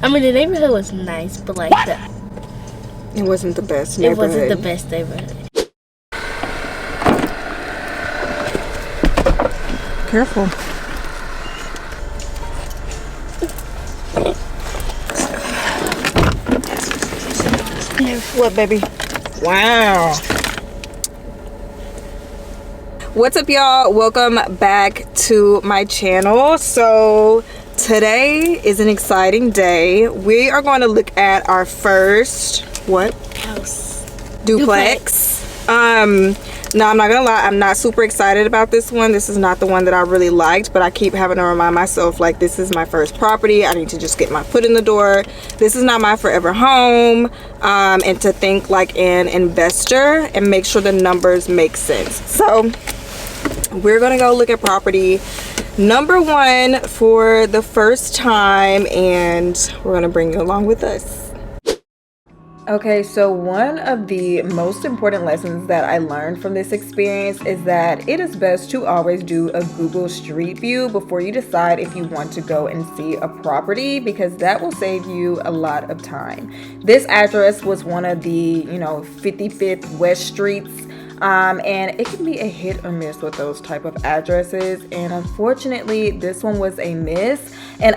I mean, the neighborhood was nice, but like it wasn't the best it neighborhood. wasn't the best neighborhood. Careful. What, baby? Wow. What's up, y'all? Welcome back to my channel. So today is an exciting day. We are going to look at our first House. duplex. Now I'm not gonna lie, I'm not super excited about this one. This is not the one that I really liked, but I keep having to remind myself, like, this is my first property. I need to just get my foot in the door. This is not my forever home. And to think like an investor and make sure the numbers make sense. So we're gonna go look at property number one for the first time, and we're gonna bring you along with us. Okay, so one of the most important lessons that I learned from this experience is that it is best to always do a Google Street View before you decide if you want to go and see a property, because that will save you a lot of time. This address was one of the, 55th West Streets. And it can be a hit or miss with those type of addresses, and unfortunately this one was a miss. And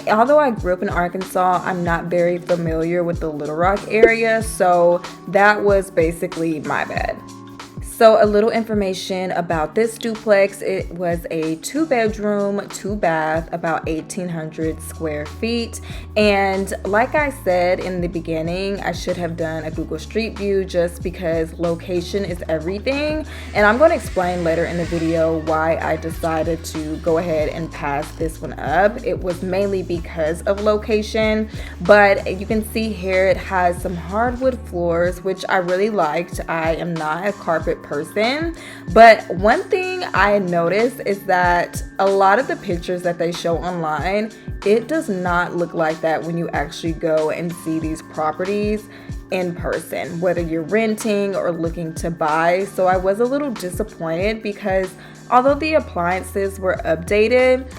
although I grew up in Arkansas, I'm not very familiar with the Little Rock area, so that was basically my bad. So a little information about this duplex. It was a 2-bedroom, 2-bath, about 1,800 square feet. And like I said in the beginning, I should have done a Google Street View just because location is everything. And I'm going to explain later in the video why I decided to go ahead and pass this one up. It was mainly because of location, but you can see here it has some hardwood floors, which I really liked. I am not a carpet person, but one thing I noticed is that a lot of the pictures that they show online, it does not look like that when you actually go and see these properties in person, whether you're renting or looking to buy. So I was a little disappointed because although the appliances were updated,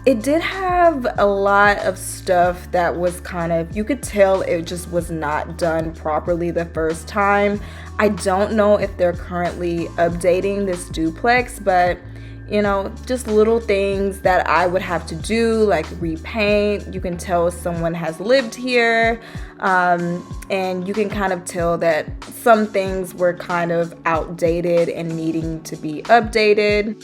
it did have a lot of stuff that was kind of, you could tell it just was not done properly the first time. I don't know if they're currently updating this duplex, but just little things that I would have to do, like repaint. You can tell someone has lived here, and you can kind of tell that some things were kind of outdated and needing to be updated.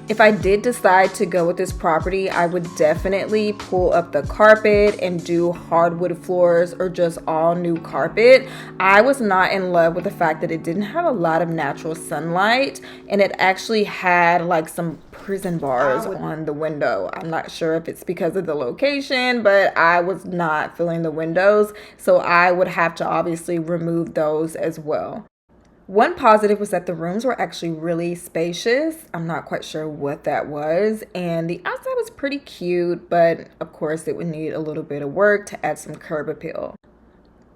If I did decide to go with this property, I would definitely pull up the carpet and do hardwood floors or just all new carpet. I was not in love with the fact that it didn't have a lot of natural sunlight, and it actually had like some prison bars on the window. I'm not sure if it's because of the location, but I was not feeling the windows, so I would have to obviously remove those as well. One positive was that the rooms were actually really spacious. I'm not quite sure what that was. And the outside was pretty cute, but of course it would need a little bit of work to add some curb appeal.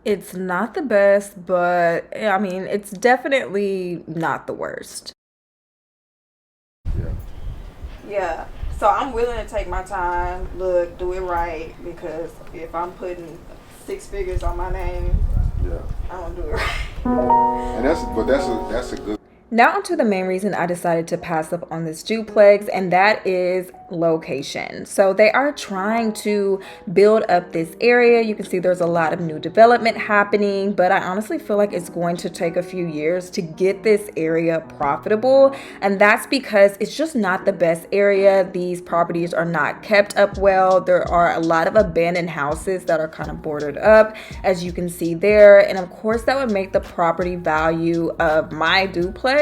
It's not the best, but I mean, it's definitely not the worst. Yeah. So I'm willing to take my time, look, do it right, because if I'm putting 6 figures on my name, I don't do it right. And that's a good. Now onto the main reason I decided to pass up on this duplex, and that is location. So they are trying to build up this area. You can see there's a lot of new development happening, but I honestly feel like it's going to take a few years to get this area profitable, and that's because it's just not the best area. These properties are not kept up well. There are a lot of abandoned houses that are kind of boarded up, as you can see there, and of course that would make the property value of my duplex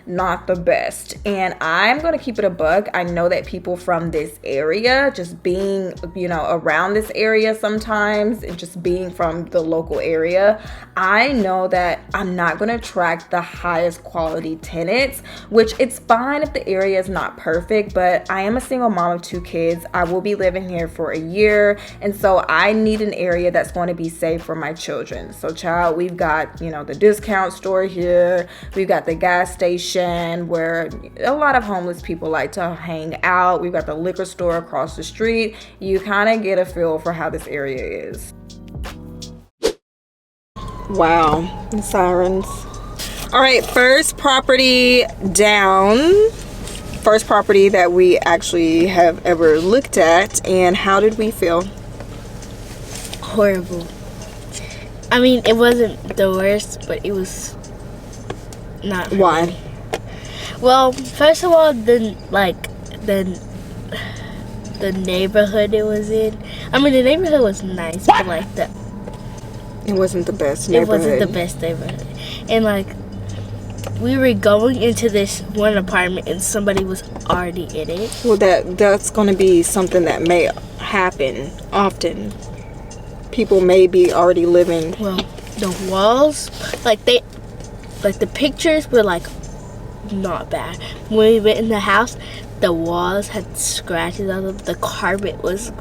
not the best. And I'm gonna keep it a buck. I know that people from this area, just being around this area sometimes, and just being from the local area, I know that I'm not gonna attract the highest quality tenants, which it's fine if the area is not perfect, but I am a single mom of 2 kids. I will be living here for a year, and so I need an area that's going to be safe for my children. So child, we've got the discount store here, we've got the gas station where a lot of homeless people like to hang out, we've got the liquor store across the street. You kind of get a feel for how this area is. Wow, the sirens. All right, first property down. First property that we actually have ever looked at. And how did we feel? Horrible. I mean, it wasn't the worst, but it was not. Why? Really. Well, first of all, the neighborhood it was in. I mean, the neighborhood was nice, but like it wasn't the best neighborhood. It wasn't the best neighborhood, and like we were going into this one apartment, and somebody was already in it. Well, that's going to be something that may happen often. People may be already living. Well, the walls, the pictures were like not bad. When we went in the house, the walls had scratches on them. The carpet was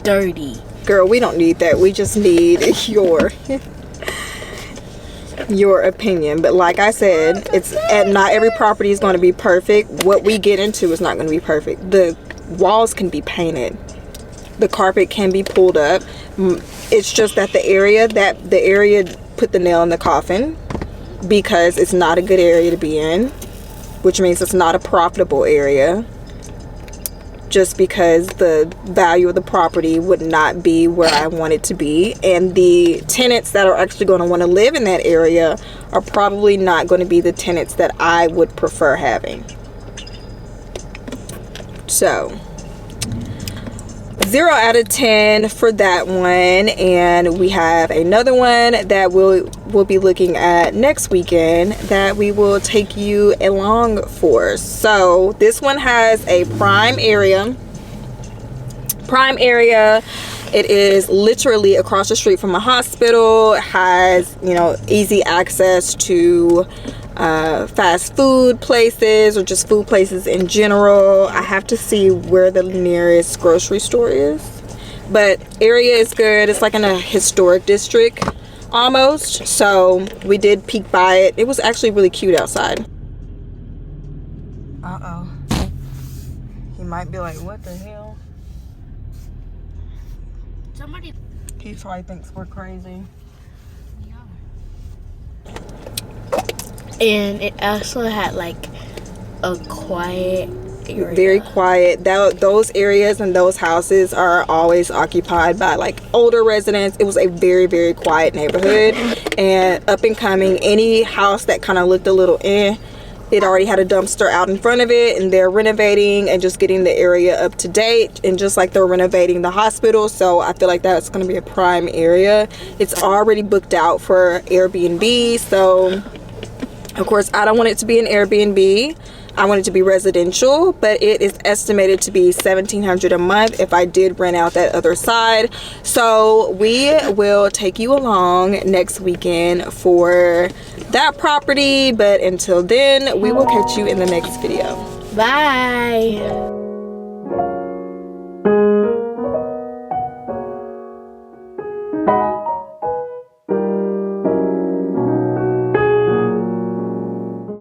dirty. Girl, we don't need that. We just need your opinion. But like I said, not every property is going to be perfect. What we get into is not going to be perfect. The walls can be painted. The carpet can be pulled up. It's just that the area put the nail in the coffin, because it's not a good area to be in, which means it's not a profitable area, just because the value of the property would not be where I want it to be, and the tenants that are actually going to want to live in that area are probably not going to be the tenants that I would prefer having. So 0 out of 10 for that one. And we have another one that we'll be looking at next weekend that we will take you along for. So this one has a prime area. It is literally across the street from a hospital. It has, easy access to fast food places, or just food places in general. I have to see where the nearest grocery store is, but area is good. It's like in a historic district almost, so we did peek by it. It was actually really cute outside. He might be like, what the hell? He probably thinks we're crazy. And it also had like a quiet area. Very quiet. Those areas and those houses are always occupied by like older residents. It was a very, very quiet neighborhood, and up and coming. Any house that kind of looked a little it already had a dumpster out in front of it, and they're renovating and just getting the area up to date, and just like they're renovating the hospital. So I feel like that's going to be a prime area. It's already booked out for Airbnb, so of course I don't want it to be an Airbnb. I want it to be residential, but it is estimated to be $1,700 a month if I did rent out that other side. So we will take you along next weekend for that property, but until then, we will catch you in the next video. Bye.